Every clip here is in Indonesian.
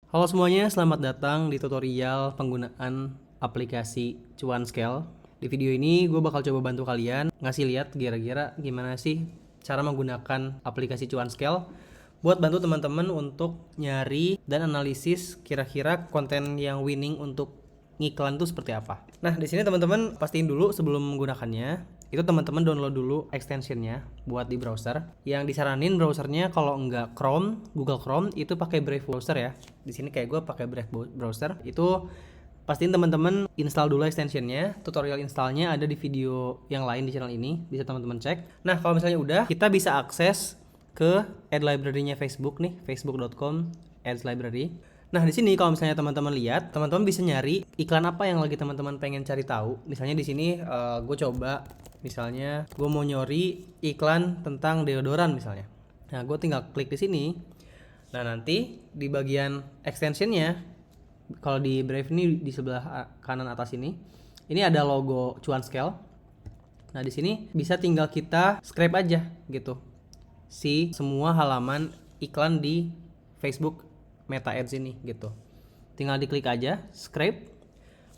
Halo semuanya, selamat datang di tutorial penggunaan aplikasi Cuanscale. Di video ini gue bakal coba bantu kalian ngasih lihat kira-kira gimana sih cara menggunakan aplikasi Cuanscale buat bantu teman-teman untuk nyari dan analisis kira-kira konten yang winning untuk ngiklan itu seperti apa. Nah, di sini teman-teman pastiin dulu sebelum menggunakannya itu teman-teman download dulu extensionnya buat di browser. Yang disaranin browsernya kalau enggak Chrome, Google Chrome itu pakai Brave browser ya. Di sini kayak gue pakai Brave browser. Itu pastiin teman-teman install dulu extensionnya. Tutorial installnya ada di video yang lain di channel ini, bisa teman-teman cek. Nah, kalau misalnya udah, kita bisa akses ke ad library-nya Facebook nih, facebook.com/ads library. Nah, di sini kalau misalnya teman-teman lihat, teman-teman bisa nyari iklan apa yang lagi teman-teman pengen cari tahu. Misalnya di sini gue coba, misalnya gue mau nyari iklan tentang deodoran misalnya. Nah, gue tinggal klik di sini. Nah, nanti di bagian extensionnya, kalau di Brave ini di sebelah kanan atas ini ada logo Cuanscale. Nah, di sini bisa tinggal kita scrape aja gitu si semua halaman iklan di Facebook Meta Ads ini gitu. Tinggal diklik aja, scrape.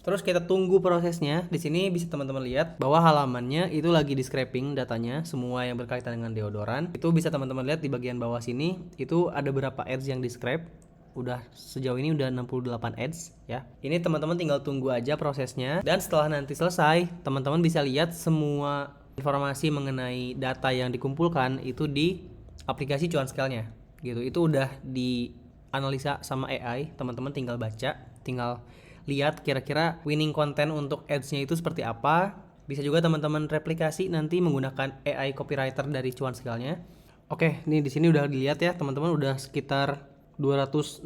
Terus kita tunggu prosesnya. Di sini bisa teman-teman lihat bahwa halamannya itu lagi di scraping datanya, semua yang berkaitan dengan deodoran. Itu bisa teman-teman lihat di bagian bawah sini, itu ada berapa ads yang di scrape. Udah sejauh ini udah 68 ads ya. Ini teman-teman tinggal tunggu aja prosesnya, dan setelah nanti selesai, teman-teman bisa lihat semua informasi mengenai data yang dikumpulkan itu di aplikasi Cuanscale-nya gitu. Itu udah dianalisa sama AI, teman-teman tinggal baca, tinggal lihat kira-kira winning konten untuk ads-nya itu seperti apa. Bisa juga teman-teman replikasi nanti menggunakan AI copywriter dari Cuanscale-nya. Oke, ini di sini udah dilihat ya, teman-teman udah sekitar 266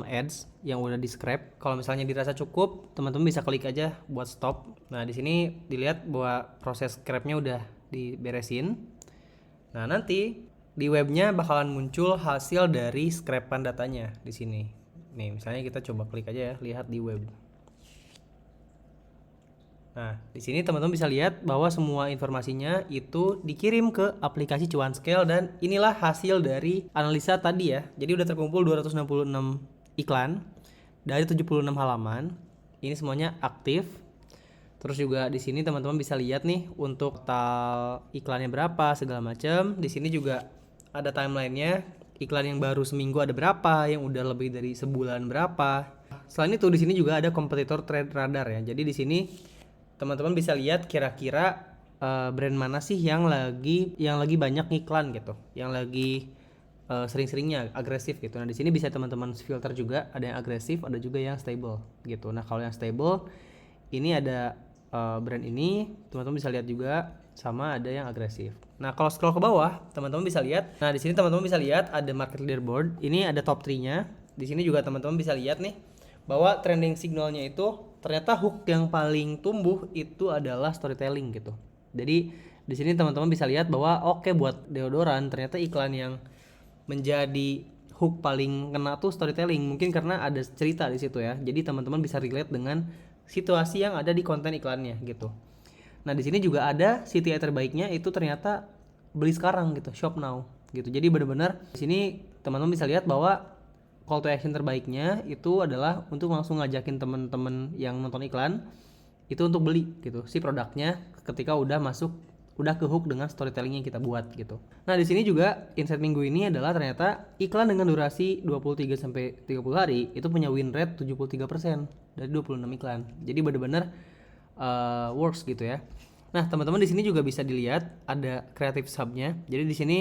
ads yang udah di scrap. Kalau misalnya dirasa cukup, teman-teman bisa klik aja buat stop. Nah, di sini dilihat bahwa proses scrapnya udah diberesin. Nah, nanti di webnya bakalan muncul hasil dari scrapan datanya di sini. Nih, misalnya kita coba klik aja ya, lihat di web. Nah, di sini teman-teman bisa lihat bahwa semua informasinya itu dikirim ke aplikasi Cuanscale, dan inilah hasil dari analisa tadi ya. Jadi udah terkumpul 266 iklan dari 76 halaman. Ini semuanya aktif. Terus juga di sini teman-teman bisa lihat nih untuk total iklannya berapa segala macam. Di sini juga ada timelinenya. Iklan yang baru seminggu ada berapa, yang udah lebih dari sebulan berapa. Selain itu di sini juga ada kompetitor Trade Radar ya. Jadi di sini teman-teman bisa lihat kira-kira brand mana sih yang lagi banyak ngiklan gitu, yang lagi sering-seringnya agresif gitu. Nah, di sini bisa teman-teman filter juga, ada yang agresif, ada juga yang stable gitu. Nah, kalau yang stable ini ada brand ini, teman-teman bisa lihat juga, sama ada yang agresif. Nah, kalau scroll ke bawah, teman-teman bisa lihat. Nah, di sini teman-teman bisa lihat ada market leaderboard. Ini ada top 3-nya. Di sini juga teman-teman bisa lihat nih bahwa trending signalnya itu ternyata hook yang paling tumbuh itu adalah storytelling gitu. Jadi di sini teman-teman bisa lihat bahwa oke, buat deodoran ternyata iklan yang menjadi hook paling kena tuh storytelling, mungkin karena ada cerita di situ ya. Jadi teman-teman bisa relate dengan situasi yang ada di konten iklannya gitu. Nah, di sini juga ada CTI terbaiknya itu ternyata beli sekarang gitu, shop now gitu. Jadi benar-benar di sini teman-teman bisa lihat bahwa call to action terbaiknya itu adalah untuk langsung ngajakin teman-teman yang nonton iklan itu untuk beli gitu si produknya ketika udah ke hook dengan storytelling yang kita buat gitu. Nah, di sini juga insight minggu ini adalah ternyata iklan dengan durasi 23 sampai 30 hari itu punya win rate 73% dari 26 iklan. Jadi benar-benar works gitu ya. Nah, teman-teman di sini juga bisa dilihat ada creative sub-nya. Jadi di sini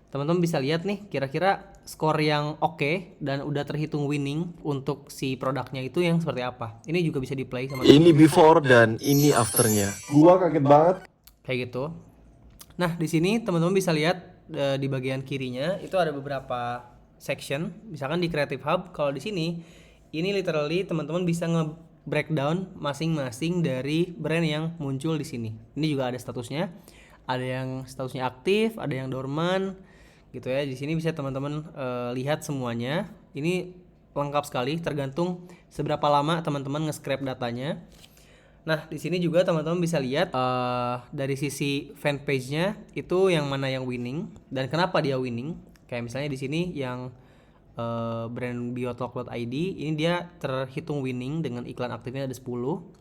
teman-teman bisa lihat nih kira-kira skor yang oke dan udah terhitung winning untuk si produknya itu yang seperti apa. Ini juga bisa di play sama Ini before dan ini afternya. Gua kaget banget. kayak gitu. Nah, di sini teman-teman bisa lihat di bagian kirinya itu ada beberapa section. Misalkan di Creative Hub, kalau di sini ini literally teman-teman bisa nge-breakdown masing-masing dari brand yang muncul di sini. Ini juga ada statusnya. Ada yang statusnya aktif, ada yang dorman gitu ya. Di sini bisa teman-teman lihat semuanya. Ini lengkap sekali, tergantung seberapa lama teman-teman nge-scrape datanya. Nah, di sini juga teman-teman bisa lihat dari sisi fanpage-nya itu yang mana yang winning dan kenapa dia winning. Kayak misalnya di sini yang brand biotalk.id. Ini dia terhitung winning dengan iklan aktifnya ada 10.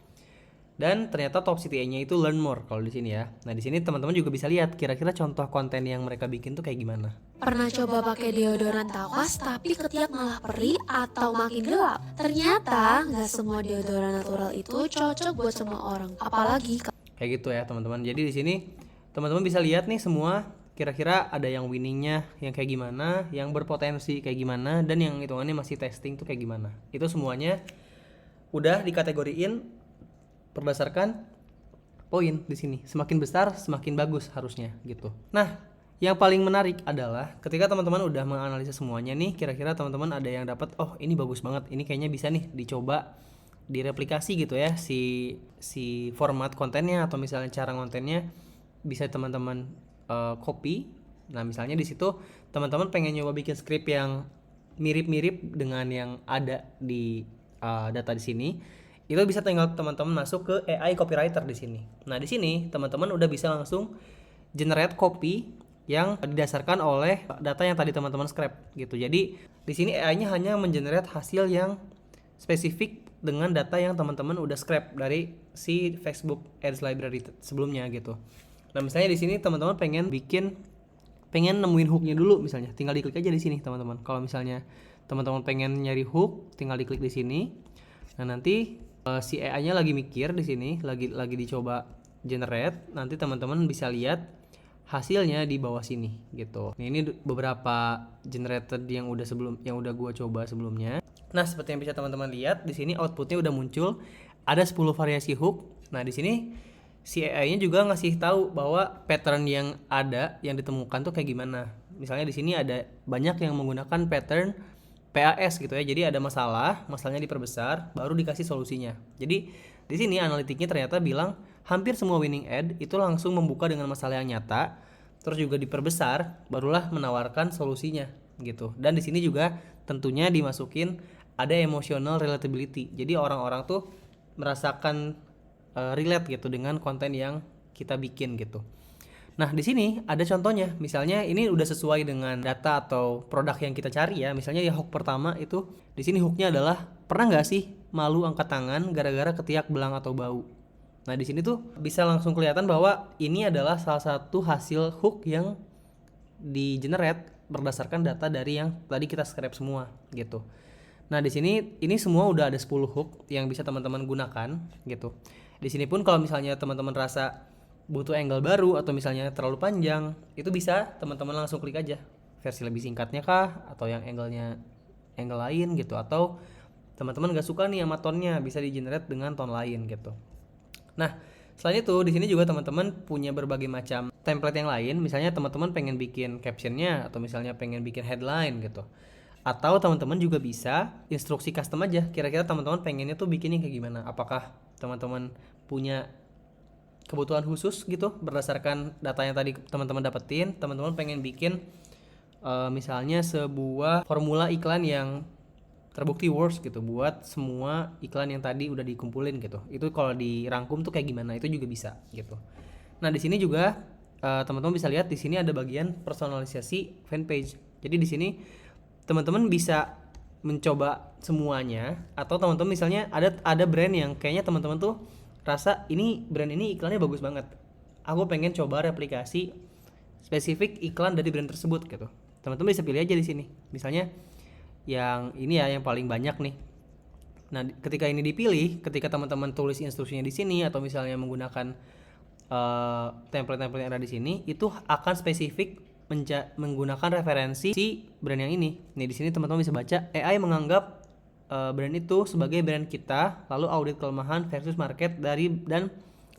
Dan ternyata top CTA-nya itu learn more kalau di sini ya. Nah, di sini teman-teman juga bisa lihat kira-kira contoh konten yang mereka bikin tuh kayak gimana. Pernah coba pakai deodoran tawas tapi ketiak malah perih atau makin gelap? Ternyata nggak semua deodoran natural itu cocok buat semua orang, apalagi Kayak gitu ya teman-teman. Jadi di sini teman-teman bisa lihat nih semua kira-kira ada yang winningnya yang kayak gimana, yang berpotensi kayak gimana, dan yang hitungannya masih testing tuh kayak gimana. Itu semuanya udah dikategoriin berdasarkan poin di sini. Semakin besar semakin bagus harusnya gitu. Nah, yang paling menarik adalah ketika teman-teman udah menganalisa semuanya nih, kira-kira teman-teman ada yang dapat, oh ini bagus banget, ini kayaknya bisa nih dicoba direplikasi gitu ya, si format kontennya atau misalnya cara kontennya bisa teman-teman copy. Nah, misalnya di situ teman-teman pengen nyoba bikin script yang mirip-mirip dengan yang ada di data di sini. Itu bisa tinggal teman-teman masuk ke AI copywriter di sini. Nah, di sini teman-teman udah bisa langsung generate copy yang didasarkan oleh data yang tadi teman-teman scrap gitu. Jadi di sini AI-nya hanya mengenerate hasil yang spesifik dengan data yang teman-teman udah scrap dari si Facebook Ads Library sebelumnya gitu. Nah, misalnya di sini teman-teman pengen nemuin hooknya dulu, misalnya tinggal diklik aja di sini teman-teman. Kalau misalnya teman-teman pengen nyari hook, tinggal diklik di sini. Nah, nanti si AI-nya lagi mikir di sini, lagi dicoba generate. Nanti teman-teman bisa lihat hasilnya di bawah sini gitu. Nah, ini beberapa generated yang udah gua coba sebelumnya. Nah, seperti yang bisa teman-teman lihat di sini outputnya udah muncul ada 10 variasi hook. Nah, di sini si AI-nya juga ngasih tahu bahwa pattern yang ada yang ditemukan tuh kayak gimana. Misalnya di sini ada banyak yang menggunakan pattern PAS gitu ya. Jadi ada masalahnya diperbesar, baru dikasih solusinya. Jadi di sini analitiknya ternyata bilang hampir semua winning ad itu langsung membuka dengan masalah yang nyata, terus juga diperbesar, barulah menawarkan solusinya gitu. Dan di sini juga tentunya dimasukin ada emotional relatability. Jadi orang-orang tuh merasakan relate gitu dengan konten yang kita bikin gitu. Nah, di sini ada contohnya. Misalnya ini udah sesuai dengan data atau produk yang kita cari ya. Misalnya ya hook pertama itu di sini hooknya adalah pernah nggak sih malu angkat tangan gara-gara ketiak belang atau bau. Nah, di sini tuh bisa langsung kelihatan bahwa ini adalah salah satu hasil hook yang di generate berdasarkan data dari yang tadi kita scrap semua gitu. Nah, di sini ini semua udah ada 10 hook yang bisa teman-teman gunakan gitu. Di sini pun kalau misalnya teman-teman rasa butuh angle baru atau misalnya terlalu panjang, itu bisa teman-teman langsung klik aja versi lebih singkatnya kah, atau yang angle lain gitu, atau teman-teman gak suka nih sama tone-nya, bisa di generate dengan tone lain gitu. Nah, selain itu di sini juga teman-teman punya berbagai macam template yang lain. Misalnya teman-teman pengen bikin captionnya atau misalnya pengen bikin headline gitu, atau teman-teman juga bisa instruksi custom aja. Kira-kira teman-teman pengennya tuh bikinnya kayak gimana? Apakah teman-teman punya kebutuhan khusus gitu berdasarkan data yang tadi teman-teman dapetin? Teman-teman pengen bikin misalnya sebuah formula iklan yang terbukti works gitu buat semua iklan yang tadi udah dikumpulin gitu. Itu kalau dirangkum tuh kayak gimana? Itu juga bisa gitu. Nah, di sini juga teman-teman bisa lihat di sini ada bagian personalisasi fanpage. Jadi di sini teman-teman bisa mencoba semuanya, atau teman-teman misalnya ada brand yang kayaknya teman-teman tuh rasa ini brand ini iklannya bagus banget, aku pengen coba replikasi spesifik iklan dari brand tersebut gitu. Teman-teman bisa pilih aja di sini. Misalnya yang ini ya yang paling banyak nih. Nah, ketika ini dipilih, ketika teman-teman tulis instruksinya di sini atau misalnya menggunakan template-template yang ada di sini, itu akan spesifik menggunakan referensi si brand yang ini. Nih di sini teman-teman bisa baca AI menganggap brand itu sebagai brand kita, lalu audit kelemahan versus market dan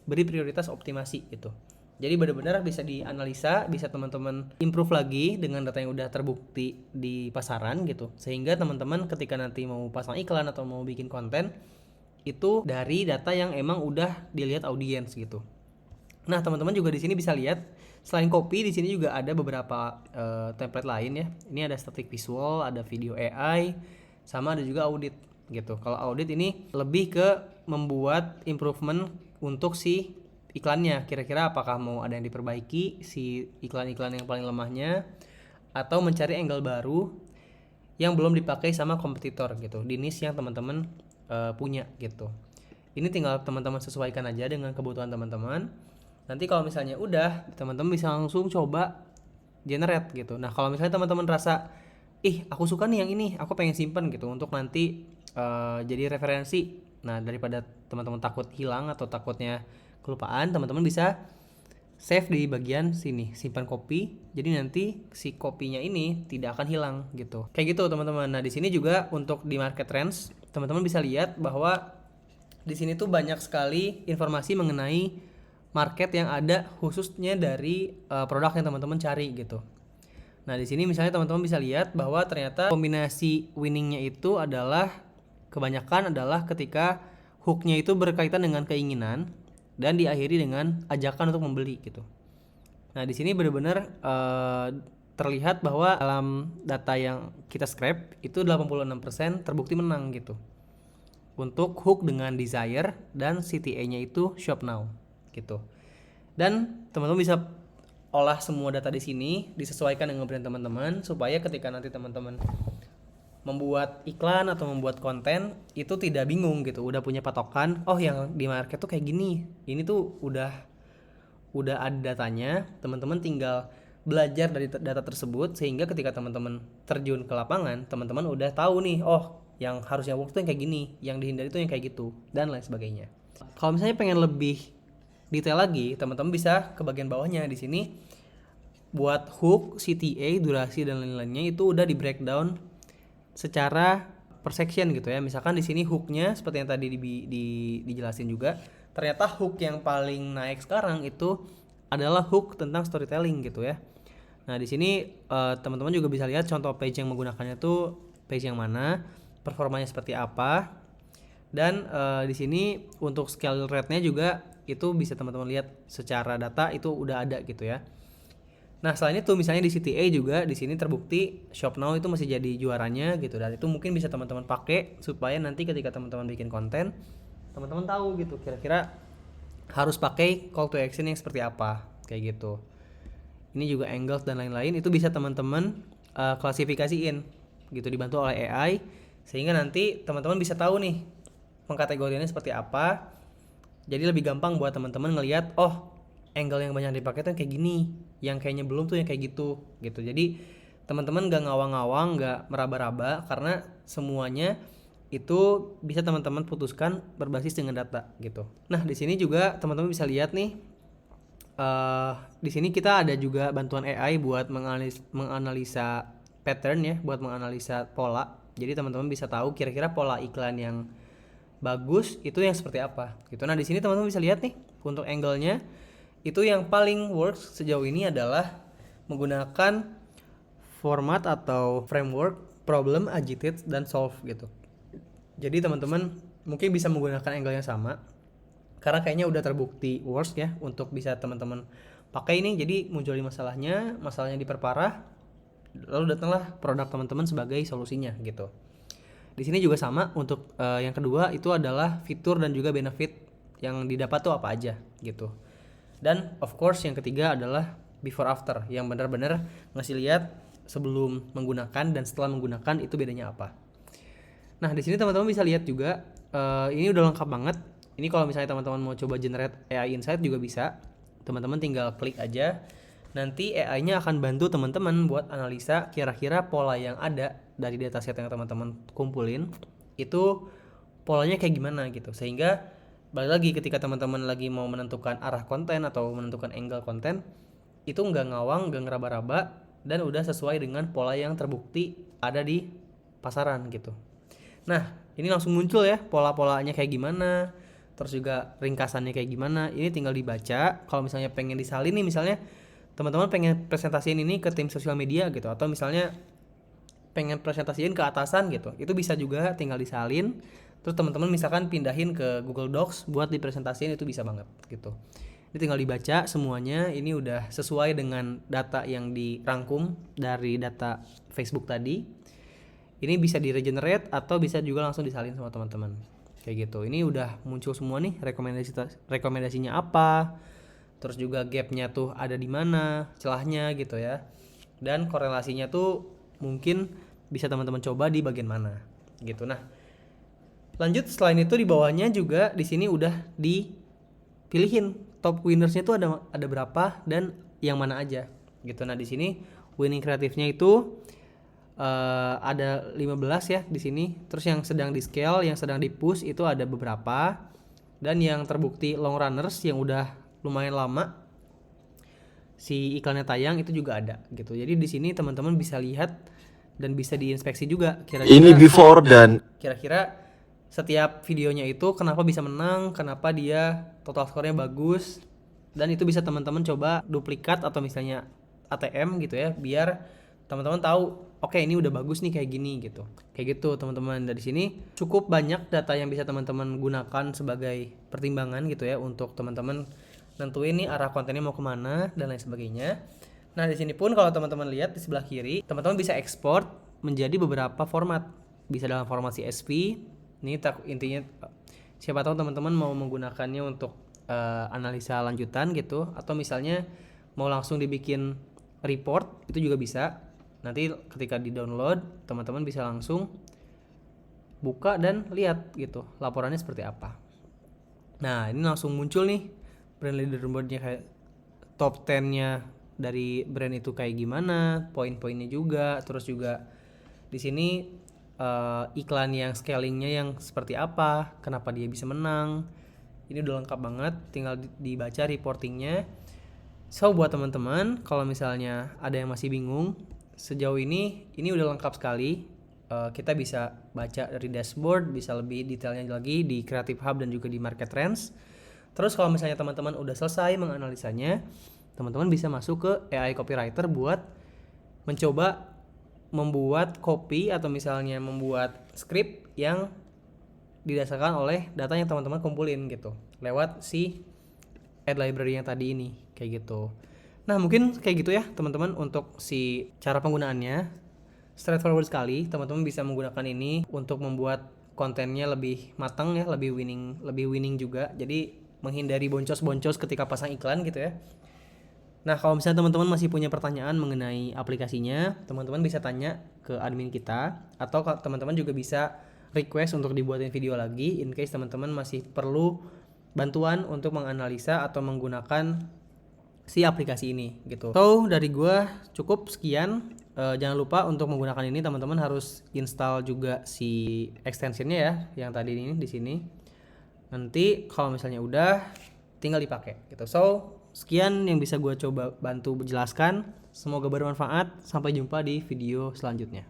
beri prioritas optimasi gitu. Jadi benar-benar bisa dianalisa, bisa teman-teman improve lagi dengan data yang udah terbukti di pasaran gitu. Sehingga teman-teman ketika nanti mau pasang iklan atau mau bikin konten itu dari data yang emang udah dilihat audiens gitu. Nah, teman-teman juga di sini bisa lihat selain copy di sini juga ada beberapa template lain ya. Ini ada static visual, ada video AI, sama ada juga audit gitu. Kalau audit ini lebih ke membuat improvement untuk si iklannya. Kira-kira apakah mau ada yang diperbaiki si iklan-iklan yang paling lemahnya, atau mencari angle baru yang belum dipakai sama kompetitor gitu di niche yang teman-teman punya gitu. Ini tinggal teman-teman sesuaikan aja dengan kebutuhan teman-teman. Nanti kalau misalnya udah, teman-teman bisa langsung coba generate gitu. Nah kalau misalnya teman-teman rasa aku suka nih yang ini, aku pengen simpen gitu untuk nanti jadi referensi. Nah daripada teman-teman takut hilang atau takutnya kelupaan, teman-teman bisa save di bagian sini, simpan kopi. Jadi nanti si kopinya ini tidak akan hilang gitu. Kayak gitu teman-teman. Nah di sini juga untuk di market trends, teman-teman bisa lihat bahwa di sini tuh banyak sekali informasi mengenai market yang ada khususnya dari produk yang teman-teman cari gitu. Nah di sini misalnya teman-teman bisa lihat bahwa ternyata kombinasi winningnya itu adalah kebanyakan adalah ketika hooknya itu berkaitan dengan keinginan dan diakhiri dengan ajakan untuk membeli gitu. Nah di sini benar-benar terlihat bahwa dalam data yang kita scrape itu 86% terbukti menang gitu untuk hook dengan desire dan CTA-nya itu shop now gitu. Dan teman-teman bisa olah semua data di sini disesuaikan dengan brand teman-teman supaya ketika nanti teman-teman membuat iklan atau membuat konten itu tidak bingung gitu, udah punya patokan, yang di market tuh kayak gini, ini tuh udah ada datanya, teman-teman tinggal belajar dari data tersebut sehingga ketika teman-teman terjun ke lapangan, teman-teman udah tahu nih, yang harusnya work tuh yang kayak gini, yang dihindari tuh yang kayak gitu dan lain sebagainya. Kalau misalnya pengen lebih detail lagi, teman-teman bisa ke bagian bawahnya di sini buat hook, CTA, durasi dan lain-lainnya itu udah di breakdown secara per section gitu ya. Misalkan di sini hooknya seperti yang tadi dijelasin juga, ternyata hook yang paling naik sekarang itu adalah hook tentang storytelling gitu ya. Nah di sini teman-teman juga bisa lihat contoh page yang menggunakannya tuh page yang mana, performanya seperti apa, dan di sini untuk scale rate-nya juga itu bisa teman-teman lihat secara data itu udah ada gitu ya. Nah selain itu misalnya di CTA juga di sini terbukti shop now itu masih jadi juaranya gitu, dan itu mungkin bisa teman-teman pakai supaya nanti ketika teman-teman bikin konten, teman-teman tahu gitu kira-kira harus pakai call to action yang seperti apa kayak gitu. Ini juga angles dan lain-lain itu bisa teman-teman klasifikasiin gitu dibantu oleh AI sehingga nanti teman-teman bisa tahu nih pengkategoriannya seperti apa. Jadi lebih gampang buat teman-teman ngelihat angle yang banyak dipakai tuh kayak gini, yang kayaknya belum tuh yang kayak gitu. Jadi teman-teman gak ngawang-ngawang, gak meraba-raba karena semuanya itu bisa teman-teman putuskan berbasis dengan data gitu. Nah di sini juga teman-teman bisa lihat nih, di sini kita ada juga bantuan AI buat menganalisa pattern ya, buat menganalisa pola. Jadi teman-teman bisa tahu kira-kira pola iklan yang bagus itu yang seperti apa gitu. Nah di sini teman-teman bisa lihat nih untuk angle-nya itu yang paling works sejauh ini adalah menggunakan format atau framework problem, agitate, dan solve gitu. Jadi teman-teman mungkin bisa menggunakan angle yang sama karena kayaknya udah terbukti works ya untuk bisa teman-teman pakai ini. Jadi muncul masalahnya diperparah, lalu datanglah produk teman-teman sebagai solusinya gitu. Di sini juga sama untuk yang kedua itu adalah fitur dan juga benefit yang didapat tuh apa aja gitu. Dan of course yang ketiga adalah before after yang benar-benar ngasih lihat sebelum menggunakan dan setelah menggunakan itu bedanya apa. Nah di sini teman-teman bisa lihat juga ini udah lengkap banget. Ini kalau misalnya teman-teman mau coba generate AI Insight juga bisa. Teman-teman tinggal klik aja. Nanti AI-nya akan bantu teman-teman buat analisa kira-kira pola yang ada dari dataset yang teman-teman kumpulin itu polanya kayak gimana gitu. Sehingga balik lagi ketika teman-teman lagi mau menentukan arah konten atau menentukan angle konten itu nggak ngawang, nggak ngeraba-raba, dan udah sesuai dengan pola yang terbukti ada di pasaran gitu. Nah ini langsung muncul ya pola-polanya kayak gimana, terus juga ringkasannya kayak gimana. Ini tinggal dibaca. Kalau misalnya pengen disalin nih, misalnya teman-teman pengen presentasiin ini ke tim sosial media gitu, atau misalnya pengen presentasiin ke atasan gitu, itu bisa juga tinggal disalin. Terus teman-teman misalkan pindahin ke Google Docs buat dipresentasiin, itu bisa banget gitu. Ini tinggal dibaca semuanya. Ini udah sesuai dengan data yang dirangkum dari data Facebook tadi. Ini bisa di regenerate atau bisa juga langsung disalin sama teman-teman kayak gitu. Ini udah muncul semua nih rekomendasinya apa, terus juga gapnya tuh ada di mana, celahnya gitu ya, dan korelasinya tuh mungkin bisa teman-teman coba di bagian mana gitu. Nah, lanjut selain itu di bawahnya juga di sini udah dipilihin top winnersnya tuh ada berapa dan yang mana aja gitu. Nah, di sini winning kreatifnya itu ada 15 ya di sini. Terus yang sedang di scale, yang sedang di push itu ada beberapa, dan yang terbukti long runners yang udah lumayan lama si iklannya tayang itu juga ada gitu. Jadi di sini teman-teman bisa lihat dan bisa diinspeksi juga Ini before dan kira-kira setiap videonya itu kenapa bisa menang, kenapa dia total skornya bagus, dan itu bisa teman-teman coba duplikat atau misalnya ATM gitu ya, biar teman-teman tahu oke ini udah bagus nih kayak gini gitu. Kayak gitu teman-teman. Dari sini cukup banyak data yang bisa teman-teman gunakan sebagai pertimbangan gitu ya untuk teman-teman nentuin nih arah kontennya mau kemana dan lain sebagainya. Nah, di sini pun kalau teman-teman lihat di sebelah kiri, teman-teman bisa ekspor menjadi beberapa format. Bisa dalam format CSV. Ini intinya siapa tahu teman-teman mau menggunakannya untuk analisa lanjutan gitu, atau misalnya mau langsung dibikin report itu juga bisa. Nanti ketika di-download, teman-teman bisa langsung buka dan lihat gitu laporannya seperti apa. Nah, ini langsung muncul nih brand leaderboardnya, kayak top 10-nya dari brand itu kayak gimana, poin-poinnya juga, terus juga di sini iklan yang scalingnya yang seperti apa, kenapa dia bisa menang. Ini udah lengkap banget, tinggal dibaca reportingnya. So buat teman-teman kalau misalnya ada yang masih bingung, sejauh ini udah lengkap sekali. Kita bisa baca dari dashboard, bisa lebih detailnya lagi di Creative Hub dan juga di Market Trends. Terus kalau misalnya teman-teman udah selesai menganalisanya, teman-teman bisa masuk ke AI Copywriter buat mencoba membuat copy atau misalnya membuat script yang didasarkan oleh data yang teman-teman kumpulin gitu lewat si ad library yang tadi ini kayak gitu. Nah, mungkin kayak gitu ya teman-teman untuk si cara penggunaannya. Straightforward sekali, teman-teman bisa menggunakan ini untuk membuat kontennya lebih matang ya, lebih winning juga. Jadi menghindari boncos-boncos ketika pasang iklan gitu ya. Nah, kalau misalnya teman-teman masih punya pertanyaan mengenai aplikasinya, teman-teman bisa tanya ke admin kita, atau teman-teman juga bisa request untuk dibuatin video lagi in case teman-teman masih perlu bantuan untuk menganalisa atau menggunakan si aplikasi ini gitu. So, dari gua cukup sekian. Jangan lupa untuk menggunakan ini teman-teman harus install juga si extensionnya ya, yang tadi ini di sini. Nanti kalau misalnya udah tinggal dipakai gitu. So, sekian yang bisa gue coba bantu menjelaskan. Semoga bermanfaat. Sampai jumpa di video selanjutnya.